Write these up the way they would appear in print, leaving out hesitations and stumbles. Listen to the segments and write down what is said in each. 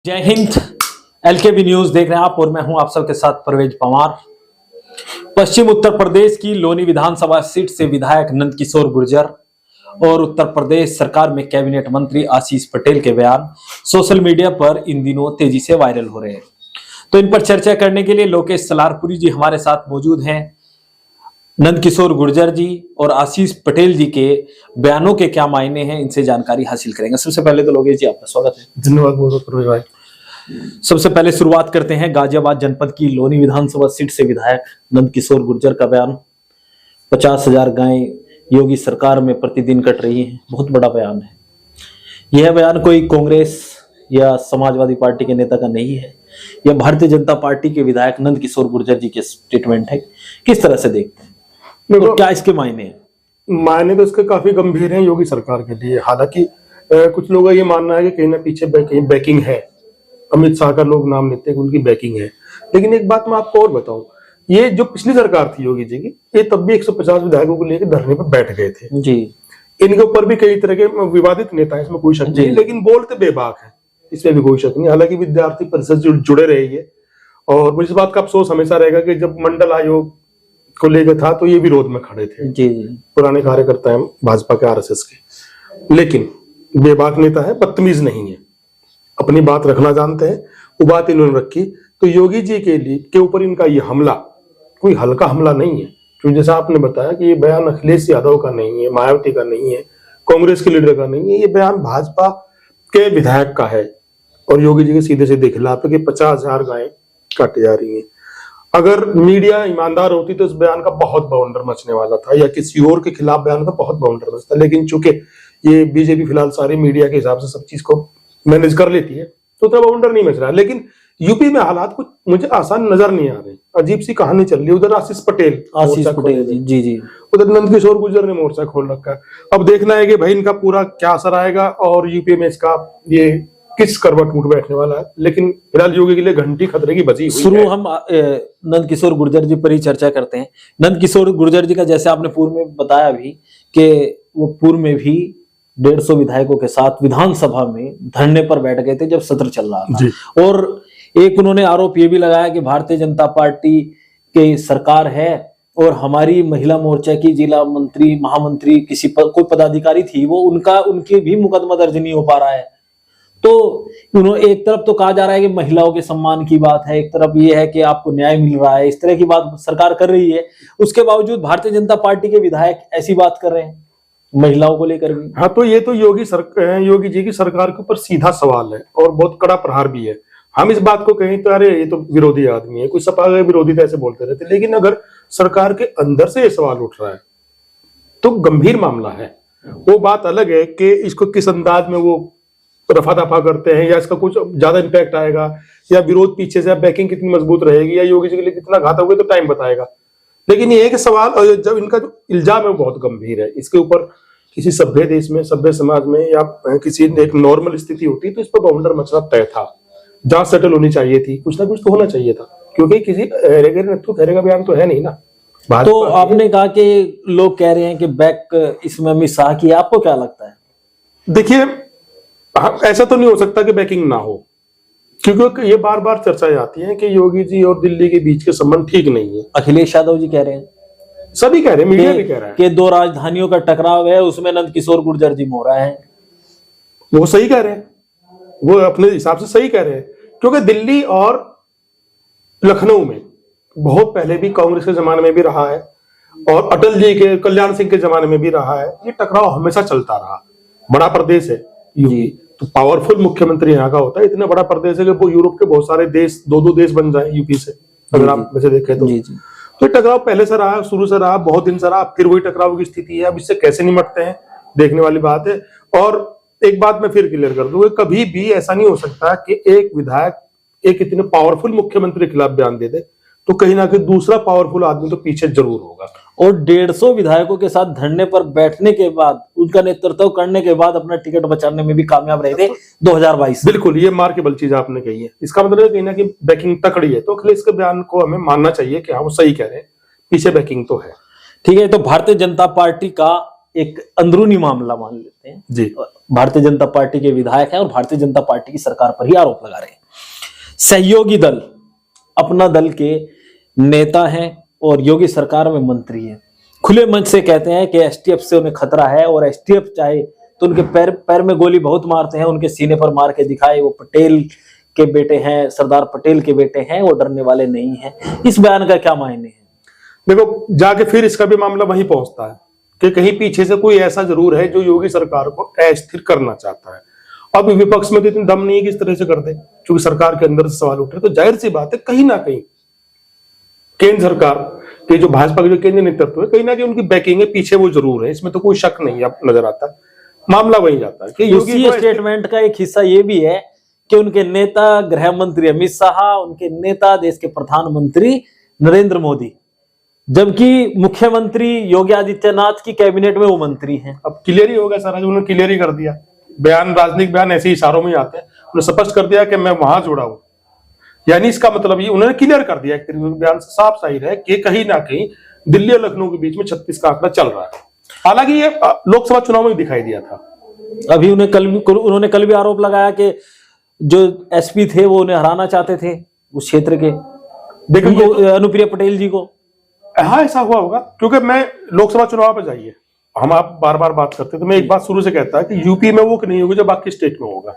जय हिंद। एलकेबी न्यूज देख रहे हैं आप और मैं हूं आप सबके साथ परवेज पवार। पश्चिम उत्तर प्रदेश की लोनी विधानसभा सीट से विधायक नंदकिशोर गुर्जर और उत्तर प्रदेश सरकार में कैबिनेट मंत्री आशीष पटेल के बयान सोशल मीडिया पर इन दिनों तेजी से वायरल हो रहे हैं। तो इन पर चर्चा करने के लिए लोकेश सलारपुरी जी हमारे साथ मौजूद हैं। नंदकिशोर गुर्जर जी और आशीष पटेल जी के बयानों के क्या मायने हैं, इनसे जानकारी हासिल करेंगे। सबसे पहले तो लोकेश जी आपका स्वागत है। धन्यवाद बहुत बहुत भाई। सबसे पहले शुरुआत करते हैं गाजियाबाद जनपद की लोनी विधानसभा सीट से विधायक नंदकिशोर गुर्जर का बयान। 50,000 गायें योगी सरकार में प्रतिदिन कट रही हैं, बहुत बड़ा बयान है। यह बयान कोई कांग्रेस या समाजवादी पार्टी के नेता का नहीं है, यह भारतीय जनता पार्टी के विधायक नंदकिशोर गुर्जर जी के स्टेटमेंट है। किस तरह से देखते हैं, तो क्या इसके मायने हैं? मायने तो इसके काफी गंभीर हैं योगी सरकार के लिए। हालांकि कुछ लोगों का ये मानना है कि कहीं ना पीछे बैकिंग है, अमित शाह का लोग नाम लेते हैं कि उनकी बैकिंग है। लेकिन एक बात मैं आपको और बताऊं, ये जो पिछली सरकार थी योगी जी की, ये तब भी 150 विधायकों को लेकर धरने पर बैठ गए थे जी। इनके ऊपर भी कई तरह के विवादित नेता हैं, इसमें कोई शक नहीं, लेकिन बोलते बेबाक है, इसमें भी कोई शक नहीं। हालांकि विद्यार्थी परिषद जुड़े रहेंगे और मुझे इस बात का अफसोस हमेशा रहेगा कि जब मंडल आयोग को लेकर था तो ये विरोध में खड़े थे जी। पुराने कार्यकर्ता हैं भाजपा के, आरएसएस के। लेकिन बेबाक नेता है, बदतमीज नहीं है, अपनी बात रखना जानते हैं। वो बात इन्होंने रखी तो योगी जी के ऊपर इनका ये हमला कोई हल्का हमला नहीं है। क्योंकि जैसा आपने बताया कि ये बयान अखिलेश यादव का नहीं है, मायावती का नहीं है, कांग्रेस के लीडर का नहीं है, ये बयान भाजपा के विधायक का है। और योगी जी के सीधे सीधे खिलाफ है कि 50,000 गायें काटी जा रही हैं। अगर मीडिया ईमानदार होती तो इस बयान का बहुत बवंडर मचने वाला था, या किसी और के खिलाफ बयान का बहुत बवंडर मचता। लेकिन चूंकि ये बीजेपी फिलहाल सारी मीडिया के हिसाब से सब चीज को मैनेज कर लेती है तो उतना बवंडर नहीं मच रहा। लेकिन यूपी में हालात कुछ मुझे आसान नजर नहीं आ रहे, अजीब सी कहानी चल रही है। उधर आशीष पटेल जी, उधर नंदकिशोर गुर्जर ने मोर्चा खोल रखा है। अब देखना है कि भाई इनका पूरा क्या असर आएगा और यूपी में इसका ये किस करवट उठ बैठने वाला है। लेकिन फिलहाल योगी के लिए घंटी खतरे की बजी हुई है। हम नंदकिशोर गुर्जर जी पर ही चर्चा करते हैं। नंदकिशोर गुर्जर जी का जैसे आपने पूर्व में बताया भी कि वो पूर्व में भी 150 विधायकों के साथ विधानसभा में धरने पर बैठ गए थे जब सत्र चल रहा था। और एक उन्होंने आरोप ये भी लगाया कि भारतीय जनता पार्टी की सरकार है और हमारी महिला मोर्चा की जिला मंत्री, महामंत्री, कोई पदाधिकारी थी, वो उनके भी मुकदमा दर्ज नहीं हो पा रहा है। तो उन्होंने एक तरफ तो कहा जा रहा है कि महिलाओं के सम्मान की बात है, एक तरफ ये है कि आपको न्याय मिल रहा है, इस तरह की बात सरकार कर रही है। उसके बावजूद भारतीय जनता पार्टी के विधायक ऐसी बात कर रहे हैं महिलाओं को लेकर भी। हाँ, तो ये तो योगी जी की सरकार के ऊपर सीधा सवाल है और बहुत कड़ा प्रहार भी है। हम इस बात को कहें तो अरे ये तो विरोधी आदमी है, कोई सपा के विरोधी तो ऐसे बोलते रहते। लेकिन अगर सरकार के अंदर से ये सवाल उठ रहा है तो गंभीर मामला है। वो बात अलग है कि इसको किस अंदाज में वो रफा दफा करते हैं, या इसका कुछ ज्यादा इंपैक्ट आएगा, या विरोध पीछे से बैकिंग कितनी मजबूत रहेगी, या योगी जी के लिए कितना घातक होगा, तो टाइम बताएगा। लेकिन ये एक सवाल, और जब इनका जो इल्जाम है वो बहुत गंभीर है, इसके ऊपर किसी सभ्य देश में, सभ्य समाज में, या किसी एक नॉर्मल स्थिति होती तो इस पर बाउंडर मचना तय था, जांच सेटल होनी चाहिए थी, कुछ ना कुछ तो होना चाहिए था। क्योंकि किसी नत्थु खैरे का बयान तो है नहीं ना। तो आपने कहा कि लोग कह रहे हैं कि बैक इसमें अमित शाह की, आपको क्या लगता है? देखिए, ऐसा तो नहीं हो सकता कि बैकिंग ना हो, क्योंकि ये बार बार चर्चाएं आती हैं कि योगी जी और दिल्ली के बीच के संबंध ठीक नहीं है। अखिलेश यादव जी कह रहे हैं, सभी कह रहे हैं, मीडिया भी कह रहा है कि 2 राजधानियों का टकराव है, उसमें नंदकिशोर गुर्जर जी मोहरा है। वो सही कह रहे हैं, वो अपने हिसाब से सही कह रहे हैं। क्योंकि दिल्ली और लखनऊ में बहुत पहले भी कांग्रेस के जमाने में भी रहा है और अटल जी के, कल्याण सिंह के जमाने में भी रहा है। ये टकराव हमेशा चलता रहा। बड़ा प्रदेश है यूपी, तो पावरफुल मुख्यमंत्री यहाँ का होता है। इतना बड़ा प्रदेश है कि वो यूरोप के बहुत सारे देश, 2-2 देश बन जाए यूपी से, अगर आप वैसे देखें तो। तो टकराव पहले से रहा, शुरू से रहा, बहुत दिन से रहा। फिर वही टकराव की स्थिति है। अब इससे कैसे निपटते हैं देखने वाली बात है। और एक बात मैं फिर क्लियर कर दूं, कभी भी ऐसा नहीं हो सकता कि एक विधायक एक इतने पावरफुल मुख्यमंत्री के खिलाफ बयान दे दे तो कहीं ना कहीं दूसरा पावरफुल आदमी तो पीछे जरूर होगा। और 150 विधायकों के साथ धरने पर बैठने के बाद, उनका नेतृत्व करने के बाद अपना टिकट बचाने में भी कामयाब रहे थे 2022। बिल्कुल, ये मार्केबल चीज आपने कही है। इसका मतलब है कहीं ना कहीं बैकिंग तकड़ी है। तो अखिलेश के बयान को हमें मानना चाहिए कि हाँ वो सही कह रहे हैं, पीछे बैकिंग तो है। ठीक है, तो भारतीय जनता पार्टी का एक अंदरूनी मामला मान लेते हैं जी। भारतीय जनता पार्टी के विधायक हैं और भारतीय जनता पार्टी की सरकार पर ही आरोप लगा रहे हैं। सहयोगी दल अपना दल के नेता हैं और योगी सरकार में मंत्री हैं, खुले मंच से कहते हैं कि एसटीएफ से उन्हें खतरा है और एसटीएफ चाहे तो उनके पैर में गोली बहुत मारते हैं, उनके सीने पर मार के दिखाए वो पटेल के बेटे हैं, सरदार पटेल के बेटे हैं, वो डरने वाले नहीं हैं। इस बयान का क्या मायने है? देखो, जाके फिर इसका भी मामला वहीं पहुंचता है कि कहीं पीछे से कोई ऐसा जरूर है जो योगी सरकार को अस्थिर करना चाहता है। अब विपक्ष में तो इतनी दम नहीं है कि इस तरह से कर दे, क्योंकि सरकार के अंदर से सवाल उठ रहे, तो जाहिर सी बात है कहीं ना कहीं केंद्र सरकार के जो भाजपा के जो केंद्रीय नेतृत्व है, कहीं ना कहीं उनकी बैकिंग है, पीछे वो जरूर है, इसमें तो कोई शक नहीं है, नजर आता है। मामला वही जाता है कि योगी स्टेटमेंट का एक हिस्सा ये भी है कि उनके नेता गृह मंत्री अमित शाह, उनके नेता देश के प्रधानमंत्री नरेंद्र मोदी, जबकि मुख्यमंत्री योगी आदित्यनाथ की कैबिनेट में वो मंत्री हैं। अब क्लियर ही हो गया सारा, जो उन्होंने क्लियर ही कर दिया। बयान, राजनीतिक बयान ऐसे इशारों में ही आते हैं, उन्होंने स्पष्ट कर दिया कि मैं वहां जुड़ा हूं, यानी इसका मतलब ये उन्होंने क्लियर कर दिया, एक तरीके से बयान से साफ जाहिर है कि कहीं ना कहीं दिल्ली और लखनऊ के बीच में 36 का आंकड़ा चल रहा है। हालांकि ये लोकसभा चुनाव में दिखाई दिया था। अभी उन्होंने कल भी आरोप लगाया कि जो एसपी थे वो उन्हें हराना चाहते थे उस क्षेत्र के, देखो अनुप्रिया पटेल जी को। हाँ, ऐसा हुआ होगा, क्योंकि मैं लोकसभा चुनाव पर जाइए, हम आप बार बार बात करते तो मैं एक बात शुरू से कहता है कि यूपी में वो नहीं होगा जो बाकी स्टेट में होगा।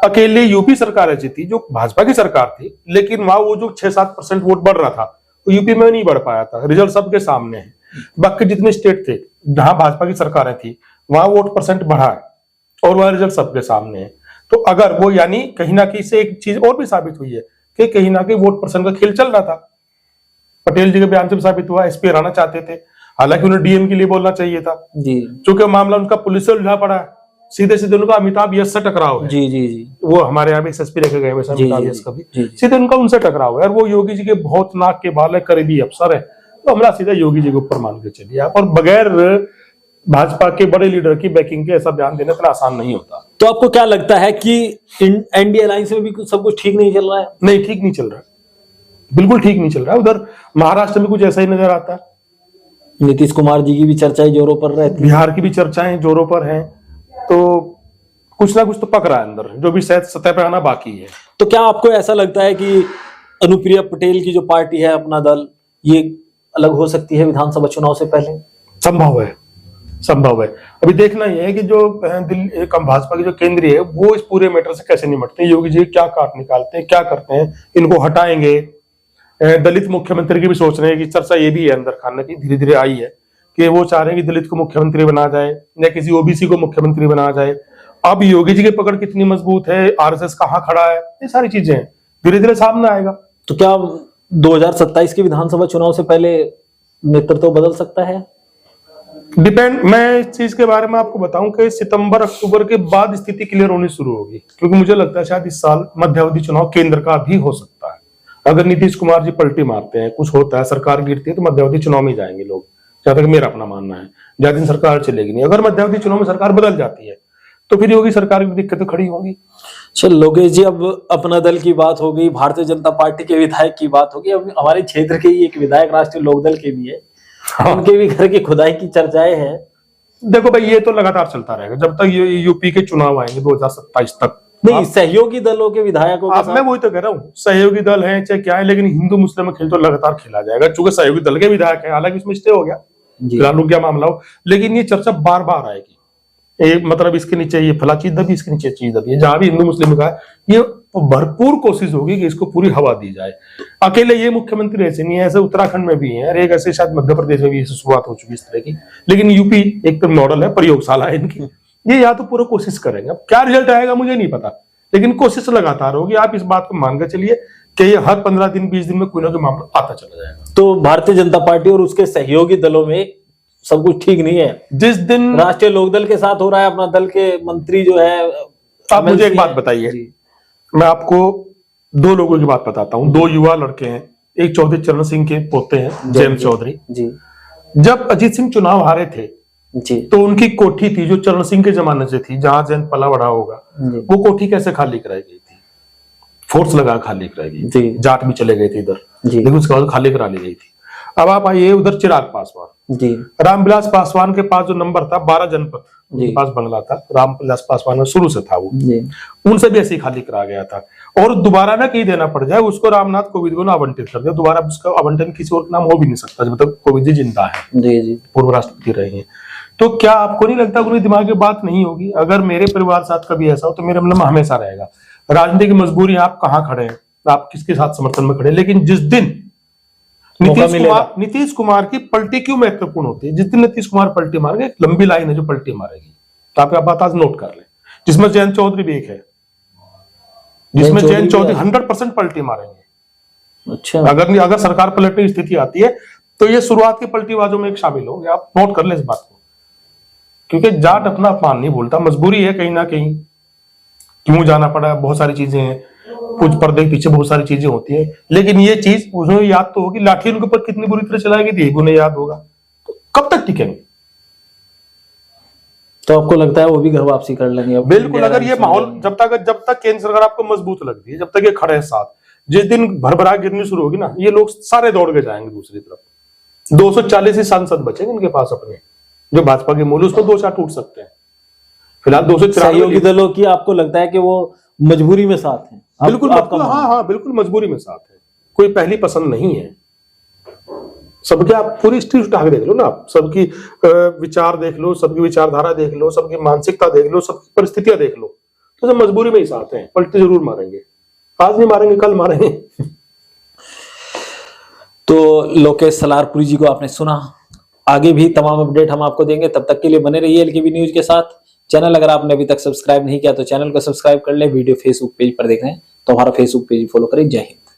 अकेले यूपी सरकार ऐसी थी जो भाजपा की सरकार थी, लेकिन वहां वो जो 6-7% वोट बढ़ रहा था वो यूपी में नहीं बढ़ पाया था। रिजल्ट सबके सामने है। बाकी जितने स्टेट थे जहां भाजपा की सरकारें थी वहां वोट परसेंट बढ़ा है और वह रिजल्ट सबके सामने है। तो अगर वो, यानी कहीं ना कहीं से एक चीज और भी साबित हुई है कि कहीं ना कहीं वोट परसेंट का खेल चल रहा था। पटेल जी के बयान से भी साबित हुआ, एसपी हराना चाहते थे, हालांकि उन्हें डीएम के लिए बोलना चाहिए था जी, क्योंकि मामला उनका पुलिस से उलझा पड़ा है। सीधे सीधे उनका अमिताभ यश से टकराव है। जी जी जी, वो हमारे यहाँ भी एसएसपी रखे गए वैसे अमिताभ यश का भी जी, सीधे उनका उनसे टकराव है। और वो योगी जी के बहुत नाक के बाल है, करीबी अफसर है, तो हमारा सीधा योगी जी के ऊपर मान के चलिए आप। और बगैर भाजपा के बड़े लीडर की बैकिंग के ऐसा बयान देना इतना आसान नहीं होता। तो आपको क्या लगता है कि एनडीए अलायंस में भी सब कुछ ठीक नहीं चल रहा है? नहीं, ठीक नहीं चल रहा, बिल्कुल ठीक नहीं चल रहा। उधर महाराष्ट्र में कुछ ऐसा ही नजर आता है। नीतीश कुमार जी की भी चर्चाएं जोरों पर रहती है, बिहार की भी चर्चाएं जोरों पर हैं, तो कुछ ना कुछ तो पक रहा है अंदर, जो भी शायद सतह पे आना बाकी है। तो क्या आपको ऐसा लगता है कि अनुप्रिया पटेल की जो पार्टी है, अपना दल, ये अलग हो सकती है विधानसभा चुनाव से पहले? संभव है, संभव है। अभी देखना यह है कि जो दिल्ली भाजपा के जो केंद्रीय है वो इस पूरे मैटर से कैसे निपटते हैं, योगी जी क्या काट निकालते हैं, क्या करते हैं, इनको हटाएंगे। दलित मुख्यमंत्री की भी सोच रहे हैं कि चर्चा ये भी है अंदर खाने की, धीरे धीरे आई है कि वो चाह रहे हैं कि दलित को मुख्यमंत्री बना जाए या किसी ओबीसी को मुख्यमंत्री बनाया जाए। अब योगी जी की पकड़ कितनी मजबूत है, आरएसएस कहाँ खड़ा है, ये सारी चीजें धीरे धीरे सामने आएगा। तो क्या 2027 के विधानसभा चुनाव से पहले नेतृत्व बदल सकता है? डिपेंड, मैं इस चीज के बारे में आपको बताऊं कि सितंबर अक्टूबर के बाद स्थिति क्लियर होनी शुरू होगी, क्योंकि मुझे लगता है शायद इस साल मध्यावधि चुनाव केंद्र का भी हो सकता है। अगर नीतीश कुमार जी पलटी मारते हैं, कुछ होता है, सरकार गिरती है, तो मध्यावधि चुनाव में जाएंगे लोग, जहां तक मेरा अपना मानना है। ज्यादा दिन सरकार चलेगी नहीं। अगर मध्यावधि चुनाव में सरकार बदल जाती है तो फिर योगी सरकार की दिक्कतें खड़ी होंगी। चल लोकेश जी, अब अपना दल की बात हो गई, भारतीय जनता पार्टी के विधायक की बात होगी, अब हमारे क्षेत्र के ही एक विधायक राष्ट्रीय लोकदल के भी है, उनके भी घर की खुदाई की चर्चाएं हैं। देखो भाई, ये तो लगातार चलता रहेगा जब तक यूपी के चुनाव आएंगे 2027 तक। नहीं, सहयोगी दलों के विधायकों के साथ, मैं वही तो कह रहा हूँ, सहयोगी दल है चाहे क्या है, लेकिन हिंदू मुस्लिम में खेल तो लगातार खेला जाएगा, चूंकि सहयोगी दल के विधायक है। हालांकि उसमें स्टे हो गया, फिलहाल क्या मामला हो, लेकिन ये चर्चा बार बार आएगी। मतलब इसके नीचे ये फला चीज दबी, इसके नीचे चीज दबी है, जहां भी हिंदू मुस्लिम का है, ये भरपूर कोशिश होगी कि इसको पूरी हवा दी जाए। अकेले ये मुख्यमंत्री ऐसे नहीं है, ऐसे उत्तराखंड में भी है, और एक ऐसे शायद मध्य प्रदेश में भी शुरुआत हो चुकी है इस तरह की। लेकिन यूपी एक तो मॉडल है, प्रयोगशाला है इनकी, ये या तो पूरा कोशिश करेंगे। अब क्या रिजल्ट आएगा मुझे नहीं पता, लेकिन कोशिश लगातार होगी। आप इस बात को मान कर चलिए कि ये हर 15 दिन 20 दिन में कोई ना कोई मामला आता चला जाएगा। तो भारतीय जनता पार्टी और उसके सहयोगी दलों में सब कुछ ठीक नहीं है। जिस दिन राष्ट्रीय लोकदल के साथ हो रहा है, अपना दल के मंत्री जो है, आप मुझे एक बात बताइए, मैं आपको दो लोगों की बात बताता हूँ। दो युवा लड़के हैं, एक चौधरी चरण सिंह के पोते हैं जयंत चौधरी जी। जब अजीत सिंह चुनाव हारे थे जी, तो उनकी कोठी थी जो चरण सिंह के जमाने से थी, जहां जयंत पला बढ़ा होगा, वो कोठी कैसे खाली कराई गई थी? फोर्स लगा खाली कराई गई थी, जाट भी चले गए थे इधर, लेकिन उसके बाद खाली करा ली गई थी। अब आप आइए उधर चिराग पासवान जी रामविलास पासवान के पास जो नंबर था 12 जनपद, जी। उनके पास बंगला था, रामविलास पासवान में शुरू से था वो, जी उनसे भी ऐसे ही खाली करा गया था। और दोबारा ना कहीं देना पड़ जाए, उसको रामनाथ कोविंद को ना आवंटित कर दिया, दोबारा उसका आवंटन किसी और के नाम हो भी नहीं सकता जब तक कोविंद जी जिंदा है, जी जी पूर्व राष्ट्रपति रहे हैं। तो क्या आपको नहीं लगता उनके दिमाग में बात नहीं होगी? अगर मेरे परिवार साथ कभी ऐसा हो तो मेरे मन में हमेशा रहेगा राजनीति की मजबूरी, आप कहाँ खड़े हैं, आप किसके साथ समर्थन में खड़े हैं, लेकिन जिस दिन नीतीश कुमार की पलटी क्यों महत्वपूर्ण होती है, जिस दिन नीतीश कुमार पलटी मारेंगे, एक लंबी लाइन है जो पलटी मारेगी, तो आप बात आज नोट कर लें, जिसमें जयंत चौधरी भी एक है, जिसमें जयंत चौधरी 100% पलटी मारेंगे। अच्छा, अगर सरकार पलटने की स्थिति आती है तो ये शुरुआत की पलटीबाजों में एक शामिल होंगे, आप नोट कर ले इस बात को, क्योंकि जाट अपना अपमान नहीं भूलता, मजबूरी है कहीं ना कहीं, क्यों जाना पड़ा, बहुत सारी चीजें हैं, कुछ पर्दे के पीछे बहुत सारी चीजें होती है, लेकिन ये चीज उन्हें याद तो होगी, लाठी उनके ऊपर कितनी बुरी तरह चलाई गई थी उन्हें याद होगा, तो कब तक टिकेंगे? तो आपको लगता है वो भी घर वापसी कर लेंगे? बिल्कुल, अगर ये माहौल जब तक केंद्र सरकार आपको मजबूत लगती है, जब तक ये खड़े हैं साथ, जिस दिन भरभरा गिरनी शुरू होगी ना, ये लोग सारे दौड़ के जाएंगे दूसरी तरफ। 240 ही सांसद बचेंगे इनके पास अपने, जो भाजपा के मूल, उसमें 2-4 टूट सकते हैं। फिलहाल 293 सहयोगी दलों की आपको लगता है कि वो मजबूरी में साथ हैं? बिल्कुल, हाँ, बिल्कुल मजबूरी में साथ है, कोई पहली पसंद नहीं है। सबके आप पूरी हिस्ट्री उठा के देख लो ना, आप सबकी विचार देख लो, सबकी विचारधारा देख लो, सबकी मानसिकता देख लो, सबकी परिस्थितियां देख लो, तो सब मजबूरी में ही साथ हैं। पलटी जरूर मारेंगे, आज नहीं मारेंगे कल मारेंगे। तो लोकेश सलारपुरी जी को आपने सुना, आगे भी तमाम अपडेट हम आपको देंगे, तब तक के लिए बने रहिए एलकेबी न्यूज के साथ। चैनल अगर आपने अभी तक सब्सक्राइब नहीं किया तो चैनल को सब्सक्राइब कर ले, वीडियो फेसबुक पेज पर देख रहे हैं तो हमारा फेसबुक पेज फॉलो करें। जय हिंद।